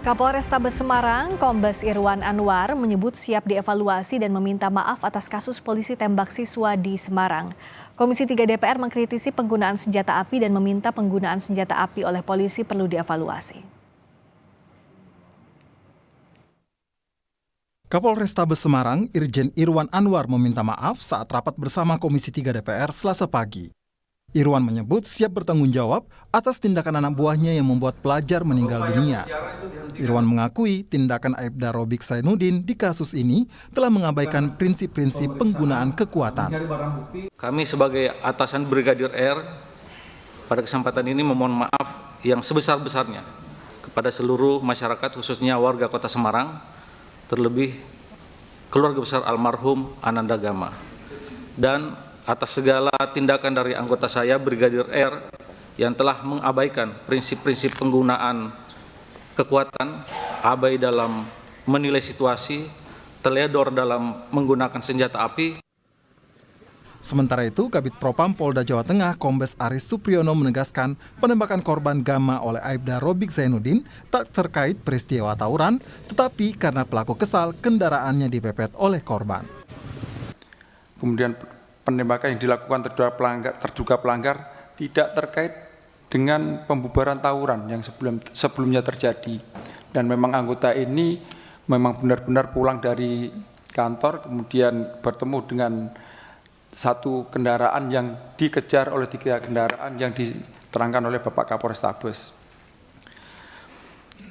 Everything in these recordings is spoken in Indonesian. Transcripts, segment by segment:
Kapolrestabes Semarang, Kombes Irwan Anwar menyebut siap dievaluasi dan meminta maaf atas kasus polisi tembak siswa di Semarang. Komisi 3 DPR mengkritisi penggunaan senjata api dan meminta penggunaan senjata api oleh polisi perlu dievaluasi. Kapolrestabes Semarang, Irjen Irwan Anwar meminta maaf saat rapat bersama Komisi 3 DPR Selasa pagi. Irwan menyebut siap bertanggung jawab atas tindakan anak buahnya yang membuat pelajar meninggal dunia. Irwan mengakui tindakan Aibda Robik Zainuddin di kasus ini telah mengabaikan prinsip-prinsip penggunaan kekuatan. Kami sebagai atasan Brigadir R pada kesempatan ini memohon maaf yang sebesar-besarnya kepada seluruh masyarakat khususnya warga Kota Semarang, terlebih keluarga besar almarhum Ananda Gama, dan atas segala tindakan dari anggota saya Brigadir R yang telah mengabaikan prinsip-prinsip penggunaan kekuatan, abai dalam menilai situasi, teledor dalam menggunakan senjata api. Sementara itu, Kabid Propam Polda Jawa Tengah Kombes Aris Supriyono menegaskan penembakan korban Gama oleh Aibda Robik Zainuddin tak terkait peristiwa tawuran, tetapi karena pelaku kesal kendaraannya dipepet oleh korban. Kemudian penembakan yang dilakukan terduga pelanggar tidak terkait dengan pembubaran tawuran yang sebelumnya terjadi. Dan memang anggota ini memang benar-benar pulang dari kantor, kemudian bertemu dengan satu kendaraan yang dikejar oleh 3 kendaraan yang diterangkan oleh Bapak Kapolrestabes.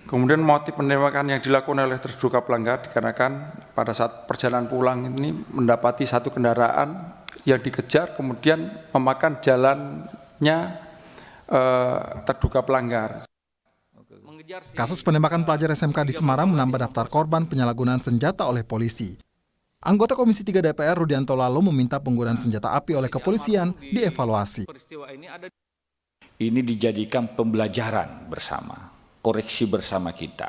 Kemudian motif penembakan yang dilakukan oleh terduga pelanggar dikarenakan pada saat perjalanan pulang ini mendapati satu kendaraan yang dikejar kemudian memakan jalannya terduga pelanggar. Kasus penembakan pelajar SMK di Semarang menambah daftar korban penyalahgunaan senjata oleh polisi. Anggota Komisi 3 DPR Rudianto lalu meminta penggunaan senjata api oleh kepolisian dievaluasi. Ini dijadikan pembelajaran bersama, koreksi bersama kita,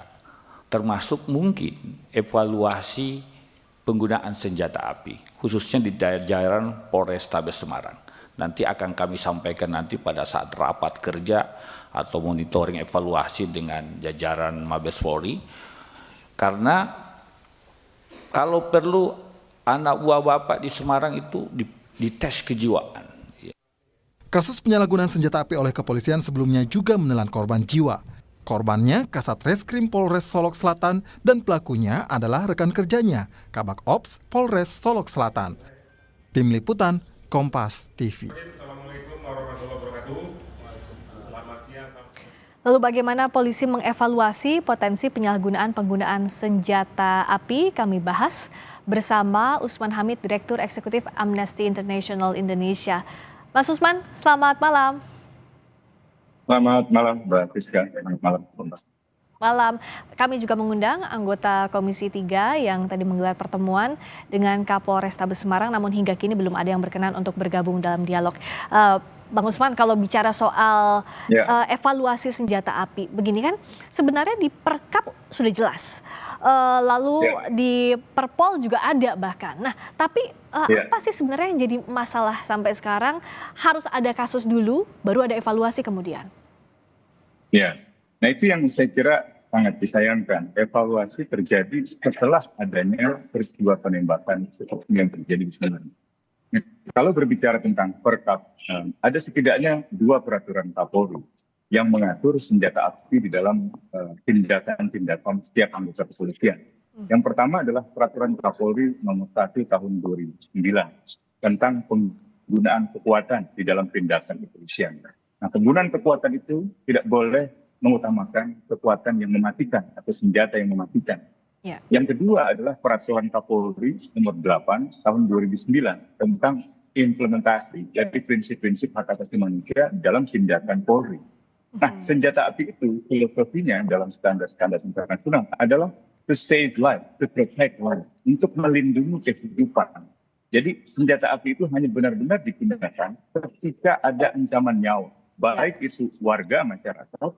termasuk mungkin evaluasi penggunaan senjata api, khususnya di jajaran Polrestabes Semarang. Nanti akan kami sampaikan nanti pada saat rapat kerja atau monitoring evaluasi dengan jajaran Mabes Polri. Karena kalau perlu anak buah Bapak di Semarang itu dites kejiwaan. Kasus penyalahgunaan senjata api oleh kepolisian sebelumnya juga menelan korban jiwa. Korbannya Kasat Reskrim Polres Solok Selatan dan pelakunya adalah rekan kerjanya, Kabak Ops Polres Solok Selatan. Tim Liputan, Kompas TV. Lalu bagaimana polisi mengevaluasi potensi penggunaan senjata api? Kami bahas bersama Usman Hamid, Direktur Eksekutif Amnesty International Indonesia. Mas Usman, selamat malam. Selamat malam, Mbak Rizka. Selamat malam, Kompas. Malam, kami juga mengundang anggota Komisi 3 yang tadi menggelar pertemuan dengan Kapolrestabes Semarang, namun hingga kini belum ada yang berkenan untuk bergabung dalam dialog. Bang Usman, kalau bicara soal evaluasi senjata api, begini kan sebenarnya di Perkap sudah jelas, lalu di Perpol juga ada bahkan. Nah, tapi apa sih sebenarnya yang jadi masalah sampai sekarang harus ada kasus dulu, baru ada evaluasi kemudian? Ya, nah itu yang saya kira sangat disayangkan. Evaluasi terjadi setelah adanya peristiwa penembakan seperti yang terjadi di sana. Kalau berbicara tentang Perkap, ada setidaknya 2 peraturan Kapolri yang mengatur senjata api di dalam tindakan-tindakan setiap anggota kepolisian. Yang pertama adalah peraturan Kapolri nomor 1 tahun 2009 tentang penggunaan kekuatan di dalam tindakan kepolisian. Nah, penggunaan kekuatan itu tidak boleh mengutamakan kekuatan yang mematikan atau senjata yang mematikan. Yang kedua adalah peraturan Kapolri nomor 8 tahun 2009 tentang implementasi dari prinsip-prinsip hak asasi manusia dalam tindakan Polri. Nah, senjata api itu filosofinya dalam standar-standar internasional adalah to save life, to protect life, untuk melindungi kehidupan. Jadi senjata api itu hanya benar-benar digunakan ketika ada ancaman nyawa, baik itu warga masyarakat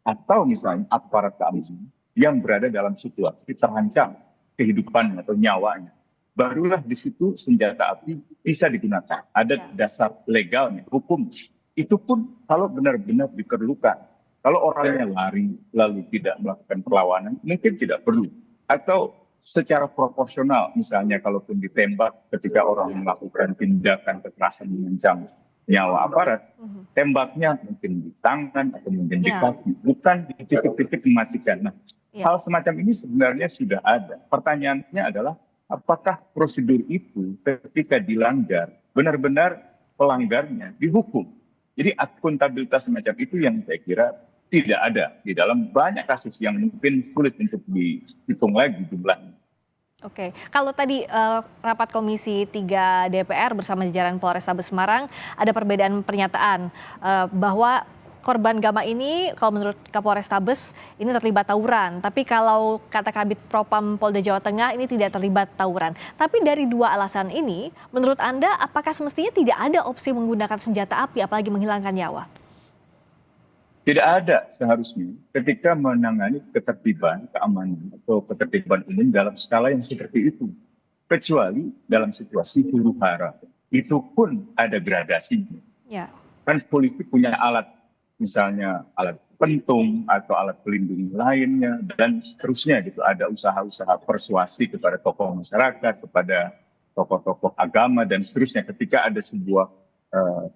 atau misalnya aparat keamanan yang berada dalam situasi terancam kehidupan atau nyawanya. Barulah di situ senjata api bisa digunakan. Ada dasar legalnya, hukum. Itu pun kalau benar-benar diperlukan. Kalau orangnya lari lalu tidak melakukan perlawanan, mungkin tidak perlu. Atau secara proporsional, misalnya kalaupun ditembak ketika orang melakukan tindakan kekerasan mengancam nyawa aparat, tembaknya mungkin di tangan atau mungkin di Ya. kaki, bukan di titik-titik mematikan. Nah, Ya. hal semacam ini sebenarnya sudah ada. Pertanyaannya adalah apakah prosedur itu ketika dilanggar benar-benar pelanggarnya dihukum. Jadi akuntabilitas semacam itu yang saya kira tidak ada di dalam banyak kasus yang mungkin sulit untuk dihitung lagi jumlahnya. Oke, kalau tadi rapat Komisi 3 DPR bersama jajaran Polrestabes Semarang ada perbedaan pernyataan bahwa korban Gama ini kalau menurut Kapolrestabes ini terlibat tawuran, tapi kalau kata Kabid Propam Polda Jawa Tengah ini tidak terlibat tawuran. Tapi dari dua alasan ini, menurut Anda apakah semestinya tidak ada opsi menggunakan senjata api apalagi menghilangkan nyawa? Tidak ada seharusnya ketika menangani ketertiban, keamanan atau ketertiban umum dalam skala yang seperti itu. Kecuali dalam situasi huru-hara. Itu pun ada gradasinya. Ya. Kan polisi punya alat, misalnya alat pentung atau alat pelindung lainnya dan seterusnya gitu. Ada usaha-usaha persuasi kepada tokoh masyarakat, kepada tokoh-tokoh agama dan seterusnya ketika ada sebuah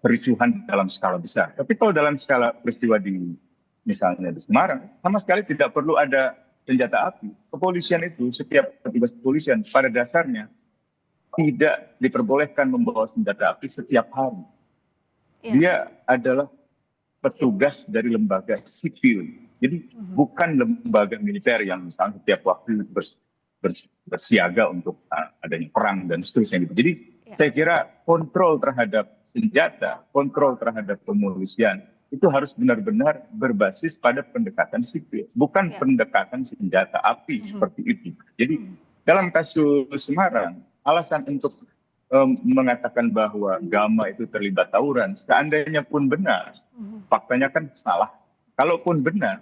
kericuhan dalam skala besar. Tapi kalau dalam skala peristiwa misalnya di Semarang, sama sekali tidak perlu ada senjata api. Kepolisian itu, setiap petugas kepolisian pada dasarnya tidak diperbolehkan membawa senjata api setiap hari. Ya. Dia adalah petugas dari lembaga sipil. Jadi bukan lembaga militer yang misalnya setiap waktu bersiaga untuk adanya perang dan seterusnya gitu. Jadi saya kira kontrol terhadap senjata, kontrol terhadap kepolisian itu harus benar-benar berbasis pada pendekatan sipil, bukan pendekatan senjata api seperti itu. Jadi dalam kasus Semarang, alasan untuk mengatakan bahwa Gama itu terlibat tawuran, seandainya pun benar, faktanya kan salah. Kalaupun benar,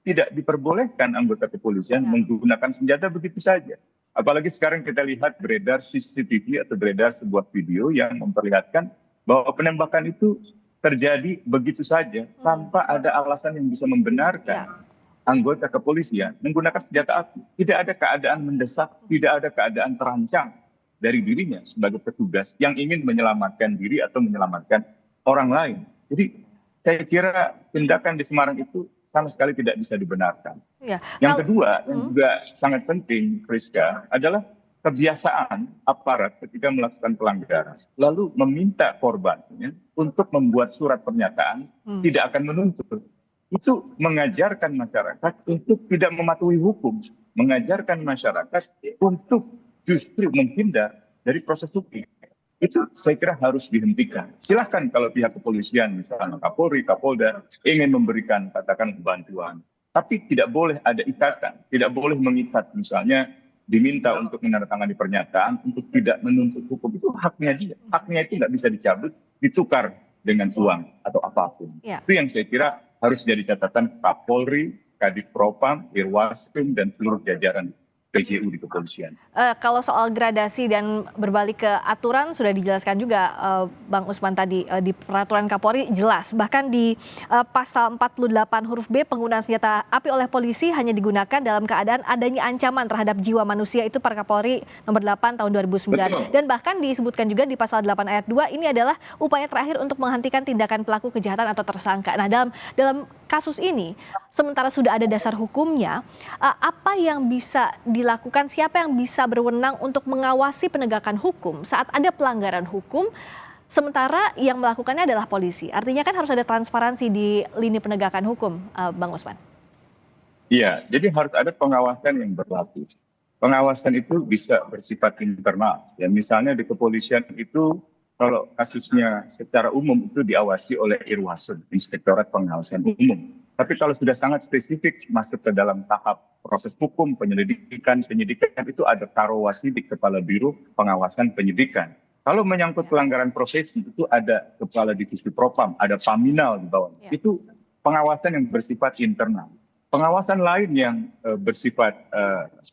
tidak diperbolehkan anggota kepolisian menggunakan senjata begitu saja. Apalagi sekarang kita lihat beredar CCTV atau beredar sebuah video yang memperlihatkan bahwa penembakan itu terjadi begitu saja tanpa ada alasan yang bisa membenarkan anggota kepolisian menggunakan senjata api. Tidak ada keadaan mendesak, tidak ada keadaan terancam dari dirinya sebagai petugas yang ingin menyelamatkan diri atau menyelamatkan orang lain. Jadi saya kira tindakan di Semarang itu sama sekali tidak bisa dibenarkan. Ya. Yang kedua, yang juga sangat penting, Priska, adalah kebiasaan aparat ketika melakukan pelanggaran, lalu meminta korbannya untuk membuat surat pernyataan, tidak akan menuntut. Itu mengajarkan masyarakat untuk tidak mematuhi hukum, mengajarkan masyarakat untuk justru menghindar dari proses hukum. Itu saya kira harus dihentikan. Silahkan kalau pihak kepolisian, misalnya Kapolri, Kapolda, ingin memberikan katakan bantuan. Tapi tidak boleh ada ikatan, tidak boleh mengikat misalnya diminta untuk menandatangani pernyataan untuk tidak menuntut hukum. Itu haknya dia. Haknya itu nggak bisa dicabut, ditukar dengan uang atau apapun. Itu yang saya kira harus jadi catatan Kapolri, Kadif Propam, Irwaskrim, dan seluruh jajaran PJU di kepolisian. Kalau soal gradasi dan berbalik ke aturan sudah dijelaskan juga Bang Usman tadi di peraturan Kapolri jelas. Bahkan di pasal 48 huruf B penggunaan senjata api oleh polisi hanya digunakan dalam keadaan adanya ancaman terhadap jiwa manusia, itu Perkapolri nomor 8 tahun 2009. Betul. Dan bahkan disebutkan juga di pasal 8 ayat 2 ini adalah upaya terakhir untuk menghentikan tindakan pelaku kejahatan atau tersangka. Nah, dalam kasus ini sementara sudah ada dasar hukumnya, apa yang bisa dilakukan, siapa yang bisa berwenang untuk mengawasi penegakan hukum saat ada pelanggaran hukum, sementara yang melakukannya adalah polisi. Artinya kan harus ada transparansi di lini penegakan hukum, Bang Usman. Iya, jadi harus ada pengawasan yang berlapis. Pengawasan itu bisa bersifat internal. Ya, misalnya di kepolisian itu kalau kasusnya secara umum itu diawasi oleh Irwasum, Inspektorat Pengawasan Umum. Tapi kalau sudah sangat spesifik masuk ke dalam tahap proses hukum, penyidikan itu ada Karowasidik, Kepala Biro Pengawasan Penyidikan. Kalau menyangkut pelanggaran profesi itu ada Kepala Divisi Propam, ada Paminal di bawahnya. Itu pengawasan yang bersifat internal. Pengawasan lain yang bersifat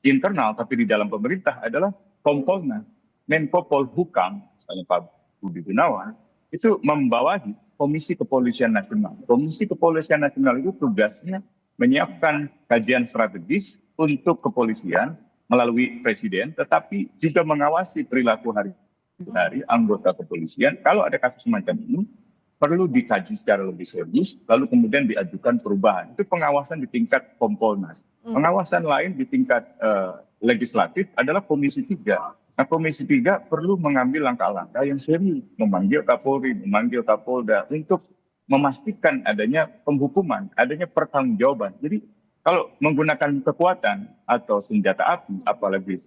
internal tapi di dalam pemerintah adalah Kompolnas, Menko Polhukam, misalnya Pak Budi Gunawan, itu membawahi Komisi Kepolisian Nasional. Komisi Kepolisian Nasional itu tugasnya menyiapkan kajian strategis untuk kepolisian melalui presiden, tetapi juga mengawasi perilaku hari-hari anggota kepolisian. Kalau ada kasus semacam ini, perlu dikaji secara lebih serius, lalu kemudian diajukan perubahan. Itu pengawasan di tingkat Kompolnas. Pengawasan lain di tingkat legislatif adalah Komisi 3. Nah, Komisi 3 perlu mengambil langkah-langkah yang serius, memanggil Kapolri, memanggil Kapolda untuk memastikan adanya penghukuman, adanya pertanggungjawaban. Jadi kalau menggunakan kekuatan atau senjata api, apalagi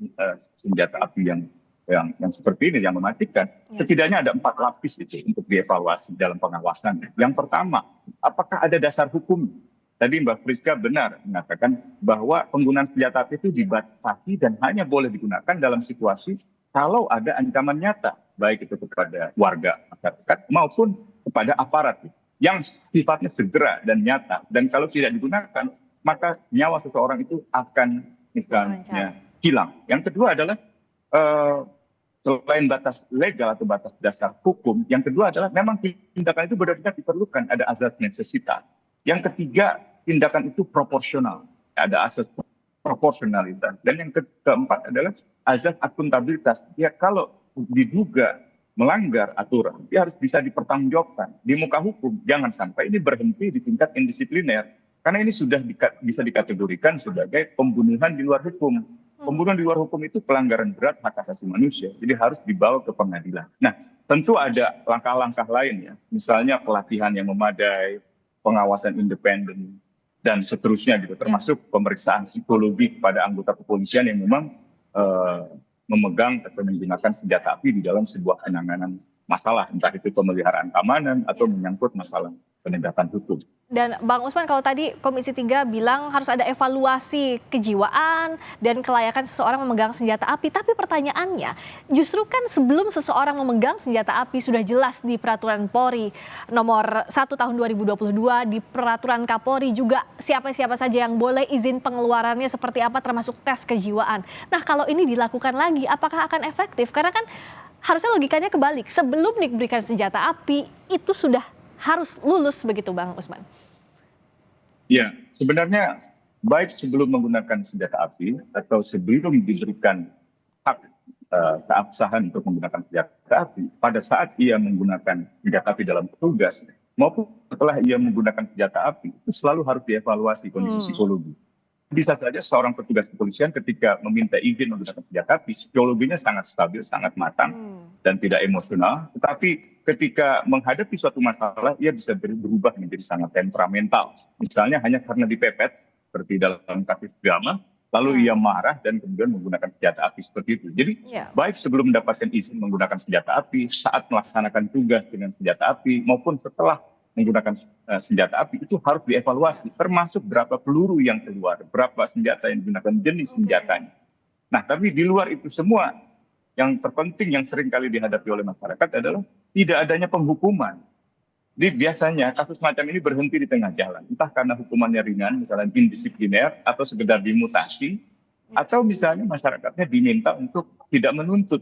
senjata api yang seperti ini yang mematikan, setidaknya ada 4 lapis itu untuk dievaluasi dalam pengawasan. Yang pertama, apakah ada dasar hukum? Tadi Mbak Friska benar mengatakan bahwa penggunaan senjata api itu dibatasi dan hanya boleh digunakan dalam situasi kalau ada ancaman nyata, baik itu kepada warga masyarakat maupun kepada aparat yang sifatnya segera dan nyata. Dan kalau tidak digunakan, maka nyawa seseorang itu akan misalnya hilang. Yang kedua adalah selain batas legal atau batas dasar hukum, yang kedua adalah memang tindakan itu benar-benar diperlukan, ada azas necesitas. Yang ketiga, tindakan itu proporsional, ada asas proporsionalitas. Dan yang keempat adalah azas akuntabilitas. Ya kalau diduga melanggar aturan, dia harus bisa dipertanggungjawabkan di muka hukum. Jangan sampai ini berhenti di tingkat indisipliner. Karena ini sudah bisa dikategorikan sebagai pembunuhan di luar hukum. Pembunuhan di luar hukum itu pelanggaran berat hak asasi manusia. Jadi harus dibawa ke pengadilan. Nah, tentu ada langkah-langkah lain ya. Misalnya pelatihan yang memadai, pengawasan independen, dan seterusnya gitu. Termasuk pemeriksaan psikologi kepada anggota kepolisian yang memang memegang atau menggunakan senjata api di dalam sebuah penanganan masalah. Entah itu pemeliharaan keamanan atau menyangkut masalah penegakan hukum. Dan Bang Usman, kalau tadi Komisi 3 bilang harus ada evaluasi kejiwaan dan kelayakan seseorang memegang senjata api. Tapi pertanyaannya, justru kan sebelum seseorang memegang senjata api sudah jelas di Peraturan Polri nomor 1 tahun 2022, di Peraturan Kapolri juga siapa-siapa saja yang boleh, izin pengeluarannya seperti apa, termasuk tes kejiwaan. Nah, kalau ini dilakukan lagi, apakah akan efektif? Karena kan harusnya logikanya kebalik. Sebelum diberikan senjata api, itu sudah harus lulus begitu Bang Usman? Ya, sebenarnya baik sebelum menggunakan senjata api atau sebelum diberikan hak keabsahan untuk menggunakan senjata api, pada saat ia menggunakan senjata api dalam tugas maupun setelah ia menggunakan senjata api, itu selalu harus dievaluasi kondisi psikologi. Bisa saja seorang petugas kepolisian ketika meminta izin menggunakan senjata api, psikologinya sangat stabil, sangat matang, dan tidak emosional. Tetapi ketika menghadapi suatu masalah, ia bisa berubah menjadi sangat temperamental. Misalnya hanya karena dipepet, seperti dalam kasus drama, lalu ia marah dan kemudian menggunakan senjata api seperti itu. Jadi baik sebelum mendapatkan izin menggunakan senjata api, saat melaksanakan tugas dengan senjata api, maupun setelah menggunakan senjata api, itu harus dievaluasi, termasuk berapa peluru yang keluar, berapa senjata yang digunakan, jenis senjatanya. Nah, tapi di luar itu semua, yang terpenting yang sering kali dihadapi oleh masyarakat adalah tidak adanya penghukuman. Jadi biasanya kasus macam ini berhenti di tengah jalan, entah karena hukumannya ringan, misalnya indisipliner, atau sekedar dimutasi, atau misalnya masyarakatnya diminta untuk tidak menuntut,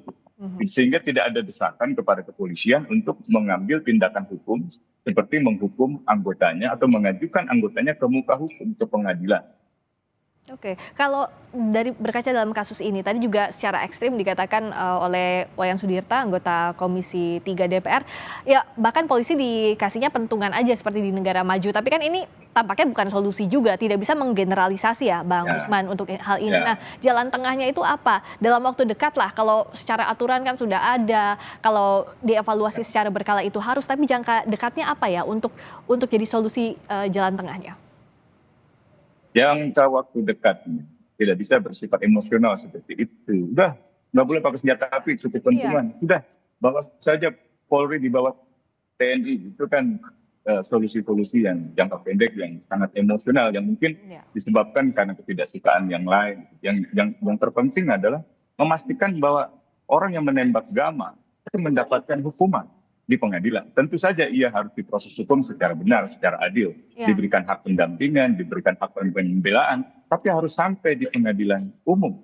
sehingga tidak ada desakan kepada kepolisian untuk mengambil tindakan hukum seperti menghukum anggotanya atau mengajukan anggotanya ke muka hukum, ke pengadilan. Oke, kalau dari berkaca dalam kasus ini, tadi juga secara ekstrim dikatakan oleh Wayan Sudirta, anggota Komisi 3 DPR, ya bahkan polisi dikasihnya pentungan aja seperti di negara maju. Tapi kan ini tampaknya bukan solusi juga, tidak bisa menggeneralisasi ya Bang Usman untuk hal ini. Nah, jalan tengahnya itu apa? Dalam waktu dekat lah, kalau secara aturan kan sudah ada, kalau dievaluasi secara berkala itu harus, tapi jangka dekatnya apa ya untuk jadi solusi jalan tengahnya? Yang waktu dekatnya tidak bisa bersifat emosional seperti itu. Udah, nggak boleh pakai senjata api, cukup pentungan. Sudah, bawa saja Polri di bawah TNI. Itu kan solusi-solusi yang jangka pendek, yang sangat emosional, yang mungkin disebabkan karena ketidaksukaan yang lain. Yang terpenting adalah memastikan bahwa orang yang menembak Gama itu mendapatkan hukuman di pengadilan. Tentu saja ia harus diproses hukum secara benar, secara adil. Diberikan hak pendampingan, diberikan hak pembelaan, tapi harus sampai di pengadilan umum.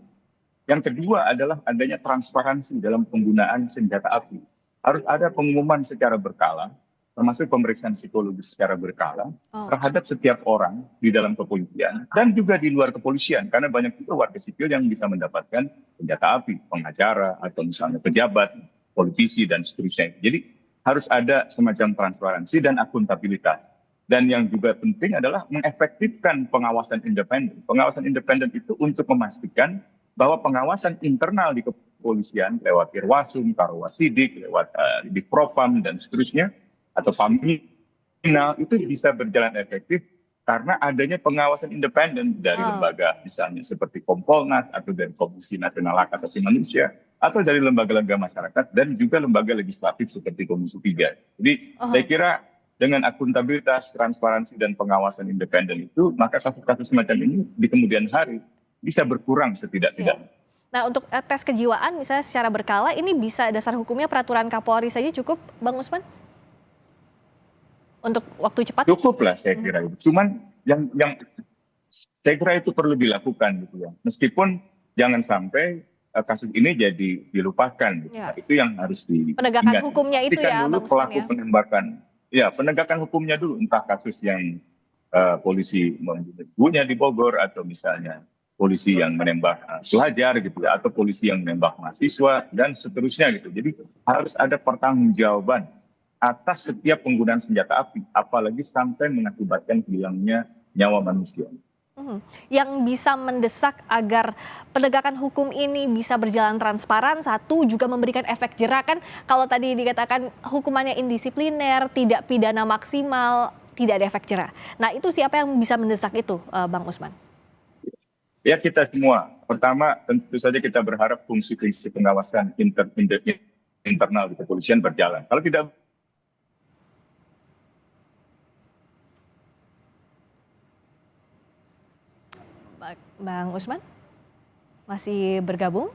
Yang kedua adalah adanya transparansi dalam penggunaan senjata api. harus ada pengumuman secara berkala, termasuk pemeriksaan psikologis secara berkala terhadap setiap orang di dalam kepolisian dan juga di luar kepolisian, karena banyak juga warga sipil yang bisa mendapatkan senjata api, pengacara atau misalnya pejabat, politisi dan seterusnya. Jadi harus ada semacam transparansi dan akuntabilitas. Dan yang juga penting adalah mengefektifkan pengawasan independen. Pengawasan independen itu untuk memastikan bahwa pengawasan internal di kepolisian lewat Irwasum, Karwasidik, lewat Divpropam dan seterusnya, atau Pamina itu bisa berjalan efektif karena adanya pengawasan independen dari lembaga misalnya seperti Kompolnas atau dari Komisi Nasional Hak Asasi Manusia atau dari lembaga-lembaga masyarakat dan juga lembaga legislatif seperti Komisi 3. Jadi saya kira dengan akuntabilitas, transparansi dan pengawasan independen itu, maka kasus-kasus semacam ini di kemudian hari bisa berkurang setidak-tidaknya. Nah, untuk tes kejiwaan misalnya secara berkala ini bisa dasar hukumnya peraturan Kapolri saja cukup, Bang Usman? Untuk waktu cepat? Cukup lah saya kira itu. Cuman yang saya kira itu perlu dilakukan gitu ya. Meskipun jangan sampai kasus ini jadi dilupakan. Gitu. Nah, itu yang harus penegakan hukumnya itu ya, dulu Bang Usman, pelaku penembakan. Ya, penegakan hukumnya dulu, entah kasus yang polisi membunuh ibunya di Bogor atau misalnya polisi yang menembak pelajar gitu ya, atau polisi yang menembak mahasiswa dan seterusnya gitu. Jadi harus ada pertanggungjawaban atas setiap penggunaan senjata api, apalagi sampai mengakibatkan hilangnya nyawa manusia. Yang bisa mendesak agar penegakan hukum ini bisa berjalan transparan, satu juga memberikan efek jerak kan, kalau tadi dikatakan hukumannya indisipliner, tidak pidana maksimal, tidak ada efek jerak. Nah itu siapa yang bisa mendesak itu, Bang Usman? Ya kita semua. Pertama tentu saja kita berharap fungsi-fungsi pengawasan internal di kepolisian berjalan. Kalau tidak Bang Usman masih bergabung?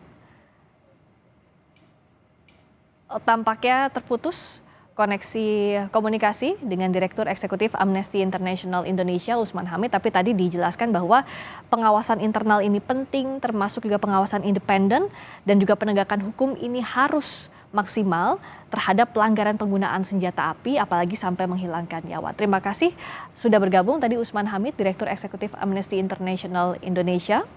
Tampaknya terputus koneksi komunikasi dengan Direktur Eksekutif Amnesty International Indonesia Usman Hamid, tapi tadi dijelaskan bahwa pengawasan internal ini penting, termasuk juga pengawasan independen dan juga penegakan hukum ini harus maksimal terhadap pelanggaran penggunaan senjata api, apalagi sampai menghilangkan nyawa. Terima kasih sudah bergabung tadi Usman Hamid, Direktur Eksekutif Amnesty International Indonesia.